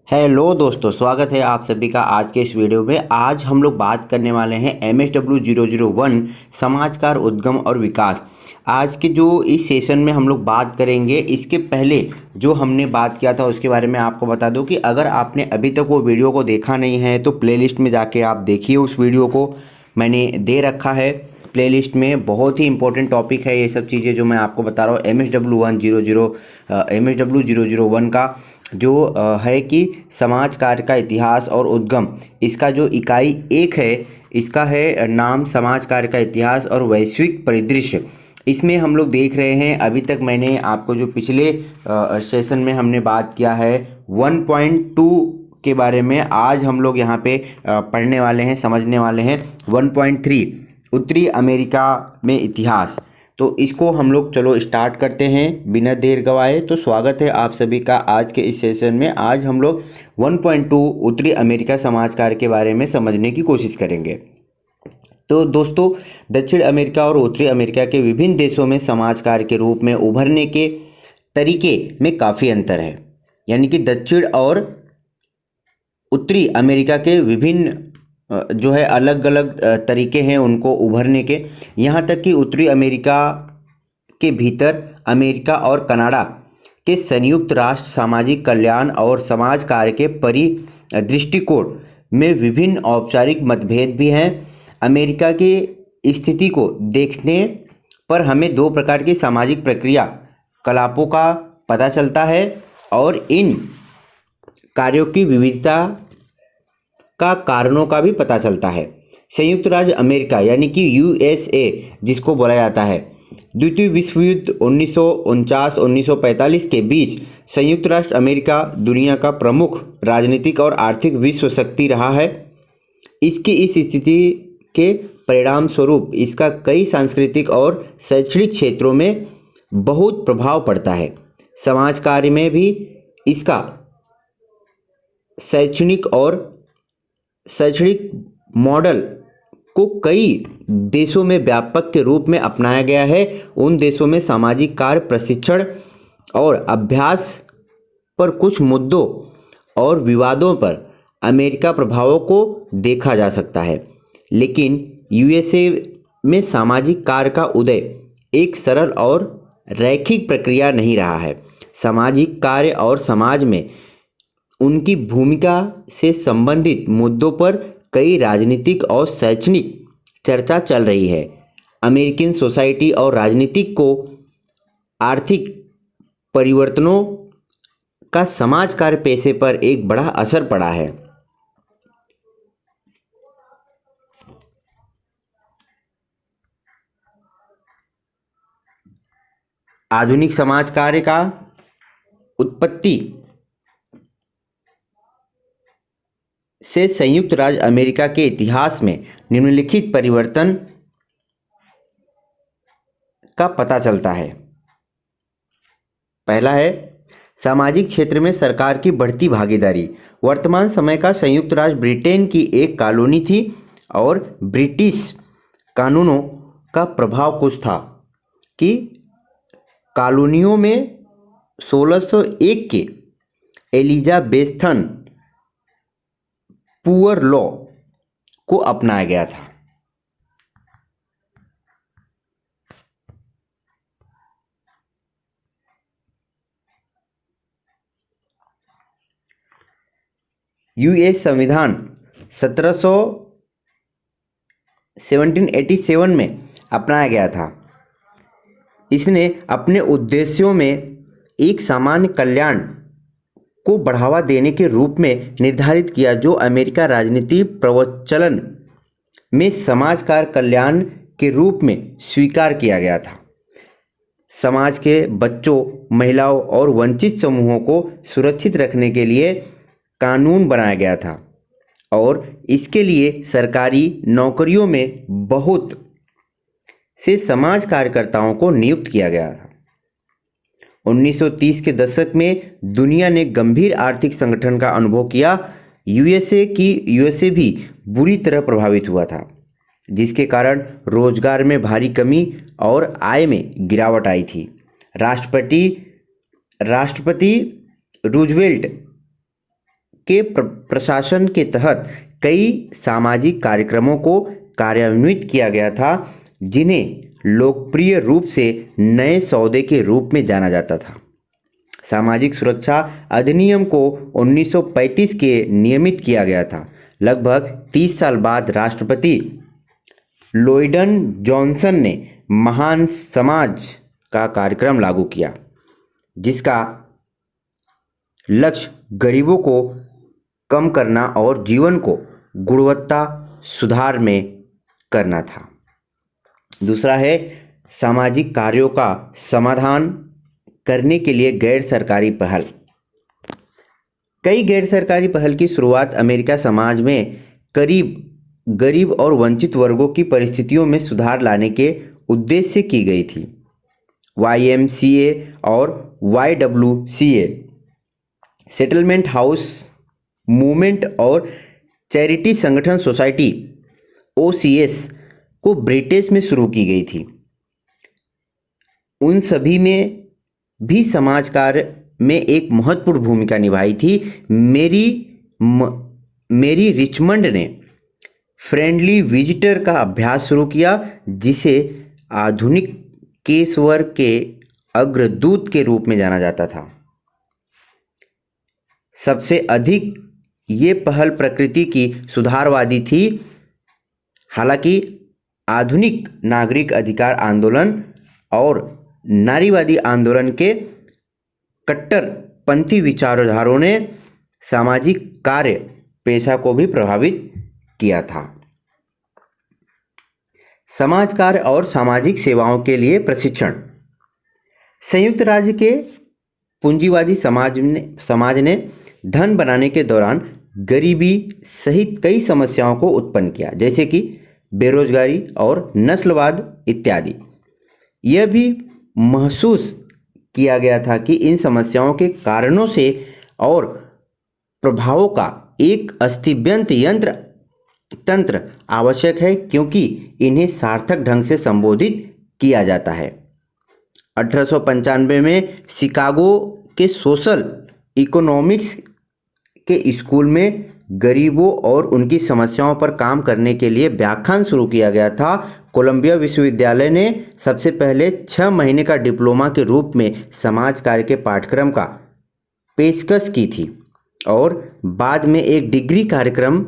Hello दोस्तों, स्वागत है आप सभी का आज के इस वीडियो में। आज हम लोग बात करने वाले हैं MSW001 समाजकार उद्गम और विकास। आज के जो इस सेशन में हम लोग बात करेंगे, इसके पहले जो हमने बात किया था उसके बारे में आपको बता दूं कि अगर आपने अभी तक वो वीडियो को देखा नहीं है तो प्लेलिस्ट में जाके आप देखिए। उस वीडियो को मैंने दे रखा है प्लेलिस्ट में। बहुत ही इंपॉर्टेंट टॉपिक है ये सब चीज़ें जो मैं आपको बता रहा हूँ। MSW001 का जो है कि समाज कार्य का इतिहास और उद्गम, इसका जो इकाई 1 है इसका है नाम समाज कार्य का इतिहास और वैश्विक परिदृश्य। इसमें हम लोग देख रहे हैं, अभी तक मैंने आपको जो पिछले सेशन में हमने बात किया है 1.2 के बारे में, आज हम लोग यहाँ पे पढ़ने वाले हैं, समझने वाले हैं 1.3 उत्तरी अमेरिका में इतिहास। तो इसको हम लोग चलो स्टार्ट करते हैं बिना देर गवाए। तो स्वागत है आप सभी का आज के इस सेशन में। आज हम लोग 1.2 उत्तरी अमेरिका समाज कार्य के बारे में समझने की कोशिश करेंगे। तो दोस्तों, दक्षिण अमेरिका और उत्तरी अमेरिका के विभिन्न देशों में समाज कार्य के रूप में उभरने के तरीके में काफ़ी अंतर है। यानी कि दक्षिण और उत्तरी अमेरिका के विभिन्न जो है अलग अलग तरीके हैं उनको उभरने के। यहाँ तक कि उत्तरी अमेरिका के भीतर अमेरिका और कनाडा के संयुक्त राष्ट्र सामाजिक कल्याण और समाज कार्य के दृष्टिकोण में विभिन्न औपचारिक मतभेद भी हैं। अमेरिका की स्थिति को देखने पर हमें दो प्रकार की सामाजिक प्रक्रिया कलापों का पता चलता है और इन कार्यों की विविधता का कारणों का भी पता चलता है। संयुक्त राज्य अमेरिका यानी कि USA जिसको बोला जाता है, द्वितीय विश्व युद्ध 1949-1945 के बीच संयुक्त राष्ट्र अमेरिका दुनिया का प्रमुख राजनीतिक और आर्थिक विश्व शक्ति रहा है। इसकी इस स्थिति के परिणाम स्वरूप इसका कई सांस्कृतिक और शैक्षणिक क्षेत्रों में बहुत प्रभाव पड़ता है। समाज कार्य में भी इसका शैक्षणिक मॉडल को कई देशों में व्यापक के रूप में अपनाया गया है। उन देशों में सामाजिक कार्य प्रशिक्षण और अभ्यास पर कुछ मुद्दों और विवादों पर अमेरिका प्रभावों को देखा जा सकता है, लेकिन USA में सामाजिक कार्य का उदय एक सरल और रैखिक प्रक्रिया नहीं रहा है। सामाजिक कार्य और समाज में उनकी भूमिका से संबंधित मुद्दों पर कई राजनीतिक और शैक्षणिक चर्चा चल रही है। अमेरिकन सोसाइटी और राजनीतिक को आर्थिक परिवर्तनों का समाज कार्य पेशे पर एक बड़ा असर पड़ा है। आधुनिक समाज कार्य का उत्पत्ति से संयुक्त राज्य अमेरिका के इतिहास में निम्नलिखित परिवर्तन का पता चलता है। पहला है सामाजिक क्षेत्र में सरकार की बढ़ती भागीदारी। वर्तमान समय का संयुक्त राज्य ब्रिटेन की एक कॉलोनी थी और ब्रिटिश कानूनों का प्रभाव कुछ था कि कॉलोनियों में 1601 के एलिजाबेथन पुअर लॉ को अपनाया गया था। US संविधान 1787 में अपनाया गया था। इसने अपने उद्देश्यों में एक सामान्य कल्याण को बढ़ावा देने के रूप में निर्धारित किया, जो अमेरिका राजनीति प्रवचलन में समाज कार्य कल्याण के रूप में स्वीकार किया गया था। समाज के बच्चों, महिलाओं और वंचित समूहों को सुरक्षित रखने के लिए कानून बनाया गया था और इसके लिए सरकारी नौकरियों में बहुत से समाज कार्यकर्ताओं को नियुक्त किया गया था। 1930 के दशक में दुनिया ने गंभीर आर्थिक संगठन का अनुभव किया। USA भी बुरी तरह प्रभावित हुआ था, जिसके कारण रोजगार में भारी कमी और आय में गिरावट आई थी। राष्ट्रपति रूजवेल्ट के प्रशासन के तहत कई सामाजिक कार्यक्रमों को कार्यान्वित किया गया था, जिन्हें लोकप्रिय रूप से नए सौदे के रूप में जाना जाता था। सामाजिक सुरक्षा अधिनियम को 1935 के नियमित किया गया था। लगभग 30 साल बाद राष्ट्रपति लोइडन जॉनसन ने महान समाज का कार्यक्रम लागू किया, जिसका लक्ष्य गरीबों को कम करना और जीवन को गुणवत्ता सुधार में करना था। दूसरा है सामाजिक कार्यों का समाधान करने के लिए गैर सरकारी पहल। कई गैर सरकारी पहल की शुरुआत अमेरिका समाज में गरीब और वंचित वर्गों की परिस्थितियों में सुधार लाने के उद्देश्य से की गई थी। YMCA और YWCA, सेटलमेंट हाउस मूवमेंट और चैरिटी संगठन सोसाइटी OCS को ब्रिटिश में शुरू की गई थी। उन सभी में भी समाज कार्य में एक महत्वपूर्ण भूमिका निभाई थी। मेरी रिचमंड ने फ्रेंडली विजिटर का अभ्यास शुरू किया, जिसे आधुनिक केशवर के अग्रदूत के रूप में जाना जाता था। सबसे अधिक ये पहल प्रकृति की सुधारवादी थी। हालांकि आधुनिक नागरिक अधिकार आंदोलन और नारीवादी आंदोलन के कट्टरपंथी विचारधाराओं ने सामाजिक कार्य पेशा को भी प्रभावित किया था। समाज कार्य और सामाजिक सेवाओं के लिए प्रशिक्षण। संयुक्त राज्य के पूंजीवादी समाज ने धन बनाने के दौरान गरीबी सहित कई समस्याओं को उत्पन्न किया, जैसे कि बेरोजगारी और नस्लवाद इत्यादि। यह भी महसूस किया गया था कि इन समस्याओं के कारणों से और प्रभावों का एक अस्तित्वयंत तंत्र आवश्यक है, क्योंकि इन्हें सार्थक ढंग से संबोधित किया जाता है। 1895 में शिकागो के सोशल इकोनॉमिक्स के स्कूल में गरीबों और उनकी समस्याओं पर काम करने के लिए व्याख्यान शुरू किया गया था। कोलंबिया विश्वविद्यालय ने सबसे पहले 6 महीने का डिप्लोमा के रूप में समाज कार्य के पाठ्यक्रम का पेशकश की थी और बाद में एक डिग्री कार्यक्रम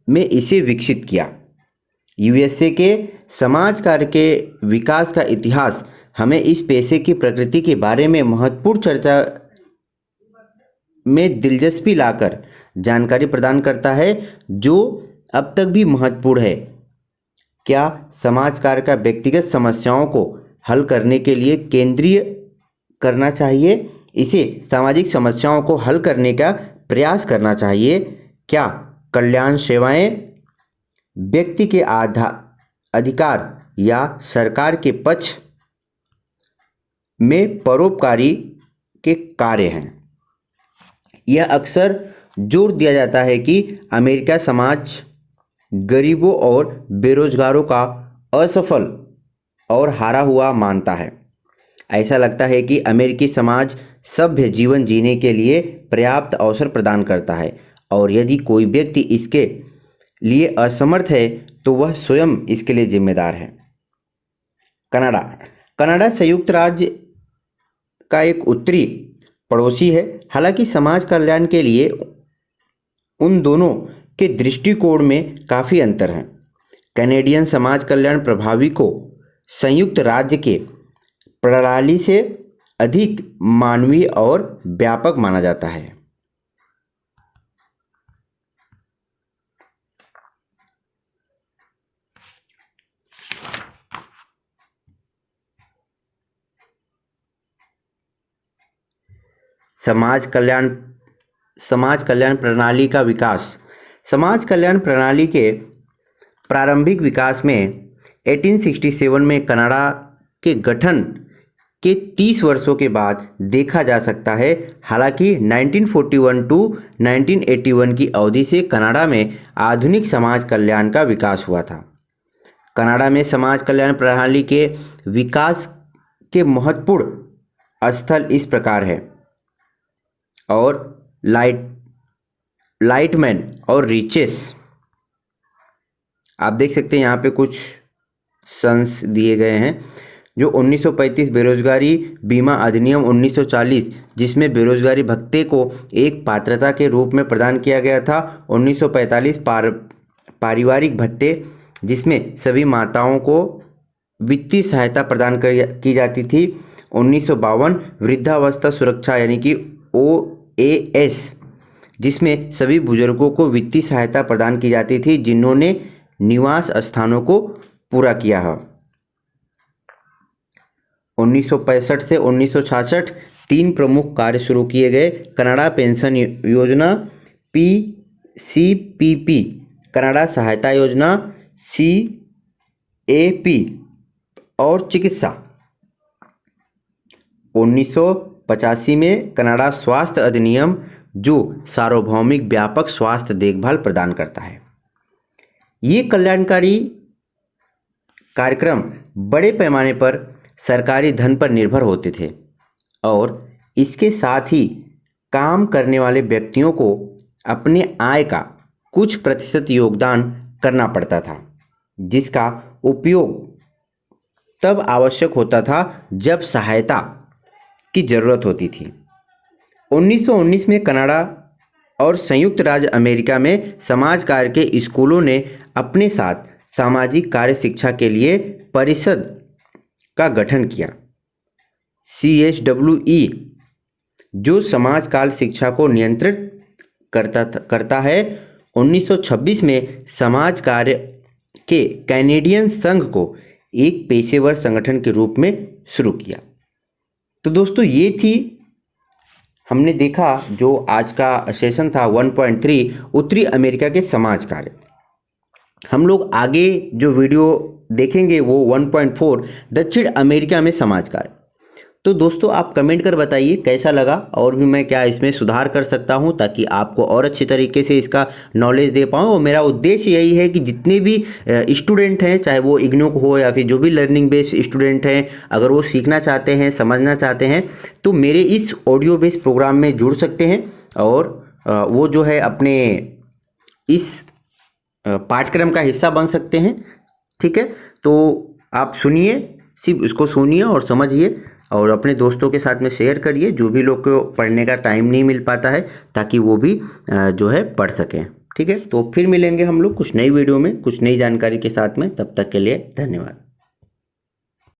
में इसे विकसित किया। USA के समाज कार्य के विकास का इतिहास हमें इस पेशे की प्रकृति के बारे में महत्वपूर्ण चर्चा में दिलचस्पी लाकर जानकारी प्रदान करता है, जो अब तक भी महत्वपूर्ण है। क्या समाज कार्य का व्यक्तिगत समस्याओं को हल करने के लिए केंद्रीय करना चाहिए? इसे सामाजिक समस्याओं को हल करने का प्रयास करना चाहिए। क्या कल्याण सेवाएं व्यक्ति के अधिकार या सरकार के पक्ष में परोपकारी के कार्य हैं? यह अक्सर जोर दिया जाता है कि अमेरिका समाज गरीबों और बेरोजगारों का असफल और हारा हुआ मानता है। ऐसा लगता है कि अमेरिकी समाज सभ्य जीवन जीने के लिए पर्याप्त अवसर प्रदान करता है और यदि कोई व्यक्ति इसके लिए असमर्थ है तो वह स्वयं इसके लिए जिम्मेदार है। कनाडा संयुक्त राज्य का एक उत्तरी पड़ोसी है। हालांकि समाज कल्याण के लिए उन दोनों के दृष्टिकोण में काफ़ी अंतर है। कैनेडियन समाज कल्याण प्रभावी को संयुक्त राज्य के प्रणाली से अधिक मानवीय और व्यापक माना जाता है। समाज कल्याण प्रणाली का विकास। समाज कल्याण प्रणाली के प्रारंभिक विकास में 1867 में कनाडा के गठन के 30 वर्षों के बाद देखा जा सकता है। हालांकि 1941 टू 1981 की अवधि से कनाडा में आधुनिक समाज कल्याण का विकास हुआ था। कनाडा में समाज कल्याण प्रणाली के विकास के महत्वपूर्ण स्थल इस प्रकार है और लाइटमैन और रिचेस। आप देख सकते हैं यहाँ पे कुछ सन्स दिए गए हैं। जो 1935 बेरोजगारी बीमा अधिनियम 1940, जिसमें बेरोजगारी भत्ते को एक पात्रता के रूप में प्रदान किया गया था। 1945 पारिवारिक भत्ते, जिसमें सभी माताओं को वित्तीय सहायता प्रदान की जाती थी। 1952 वृद्धावस्था सुरक्षा यानी कि OAS, जिसमें सभी बुजुर्गों को वित्तीय सहायता प्रदान की जाती थी जिन्होंने निवास स्थानों को पूरा किया है। 1965 से 1966 तीन प्रमुख कार्य शुरू किए गए। कनाडा पेंशन योजना, PCPP, कनाडा सहायता योजना, CAP, और चिकित्सा। 1985 में कनाडा स्वास्थ्य अधिनियम, जो सार्वभौमिक व्यापक स्वास्थ्य देखभाल प्रदान करता है। ये कल्याणकारी कार्यक्रम बड़े पैमाने पर सरकारी धन पर निर्भर होते थे और इसके साथ ही काम करने वाले व्यक्तियों को अपने आय का कुछ प्रतिशत योगदान करना पड़ता था, जिसका उपयोग तब आवश्यक होता था जब सहायता की जरूरत होती थी। 1919 में कनाडा और संयुक्त राज्य अमेरिका में समाज कार्य के स्कूलों ने अपने साथ सामाजिक कार्य शिक्षा के लिए परिषद का गठन किया, CSWE, जो समाज काल शिक्षा को नियंत्रित करता है। 1926 में समाज कार्य के कैनेडियन संघ को एक पेशेवर संगठन के रूप में शुरू किया। तो दोस्तों ये थी, हमने देखा जो आज का सेशन था 1.3 उत्तरी अमेरिका के समाज कार्य। हम लोग आगे जो वीडियो देखेंगे वो 1.4 दक्षिण अमेरिका में समाज कार्य। तो दोस्तों आप कमेंट कर बताइए कैसा लगा और भी मैं क्या इसमें सुधार कर सकता हूं ताकि आपको और अच्छी तरीके से इसका नॉलेज दे पाऊं। और मेरा उद्देश्य यही है कि जितने भी स्टूडेंट हैं, चाहे वो इग्नू हो या फिर जो भी लर्निंग बेस्ड स्टूडेंट हैं, अगर वो सीखना चाहते हैं, समझना चाहते हैं, तो मेरे इस ऑडियो बेस्ड प्रोग्राम में जुड़ सकते हैं और वो जो है अपने इस पाठ्यक्रम का हिस्सा बन सकते हैं। ठीक है, तो आप सुनिए, सिर्फ उसको सुनिए और समझिए और अपने दोस्तों के साथ में शेयर करिए, जो भी लोग को पढ़ने का टाइम नहीं मिल पाता है, ताकि वो भी जो है पढ़ सकें। ठीक है, तो फिर मिलेंगे हम लोग कुछ नई वीडियो में कुछ नई जानकारी के साथ में। तब तक के लिए धन्यवाद।